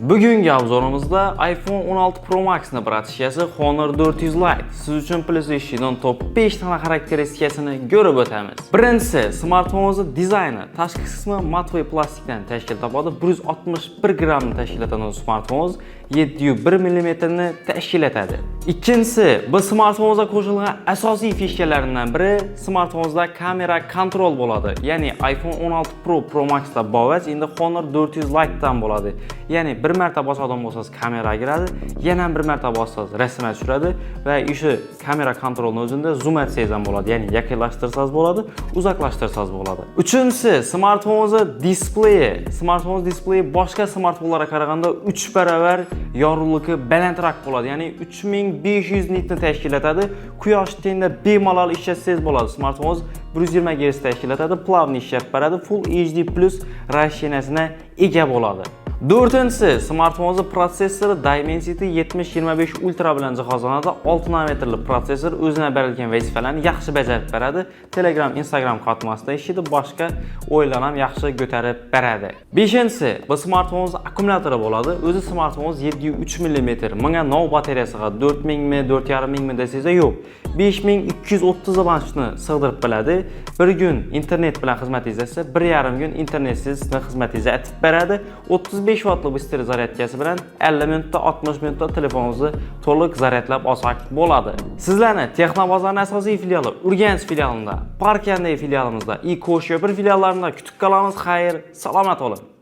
Bugungi obzorimizda iPhone 16 Pro Max ni bratishkasi Honor 400 Lite siz uchun PlayStation top 5 tana xarakteristikasini ko'rib o'tamiz. Birinchisi, smartfonimiz dizayni. Tashqi qismi matli plastikdan tashkil topadi. 161 grammni tashkil etadi smartfonimiz 7,1 mm ni tashkil etadi. Ikkinchisi, bu smartfonimizga qo'shilgan asosiy fishkalardan biri smartfonimizda kamera kontrol bo'ladi. Ya'ni iPhone 16 Pro Max da bovaz endi Honor 400 Lite dan bo'ladi. Ya'ni bir marta bosadigan bo'lsangiz kamera giradi, yana bir marta bossangiz rasmga tushiradi va o'sha kamera kontrolini o'zida zoom etsangiz ham bo'ladi. Ya'ni yaqinlashtirsangiz bo'ladi, uzoqlashtirsangiz bo'ladi. Uchinchisi, smartfonimiz displeyi. Smartfonimiz displeyi boshqa smartfonlarga qaraganda 3 baravar yorug'ligi balandroq bo'ladi. Ya'ni 3500 nitni tashkil etadi. Quyosh tengda bemalol ishlatsangiz bo'ladi. Smartfonimiz 120 Hz tashkil etadi, plavni ishlab beradi, Full HD+ rasheniyasine ega bo'ladi. To'rtinchisi, smartfonimiz protsessori Dimensity 7025 Ultra bilan jihozlanadi. 6 nanometrli protsessor o'zina berilgan vazifalarni yaxshi bajarib beradi. Telegram, Instagram qatmasida ishlaydi, boshqa o'yinlar ham yaxshi ko'tarib beradi. Beshinchisi, bu smartfonimiz akkumulyatori bo'ladi. O'zi smartfonimiz 7,3 mm. Menga nov batareyasiga 4000 mi, 4500 mi desangiz yo'q. 5230 vаттni sig'dirib biladi. Bir kun internet bilan xizmat izlasa, 1,5 kun internetsiz xizmatingizni aytib beradi. 35 wattli booster zaryadkasi bilan 50 minutda 60 minutda telefoningizni to'liq zaryadlab olsak bo'ladi. Sizlarni Texnobozorning asosiy filiali Urganch filialida, Parkyanday filialimizda, Ko'shyo'pir filiallarida kutib qolamiz. Xayr, salomat bo'ling.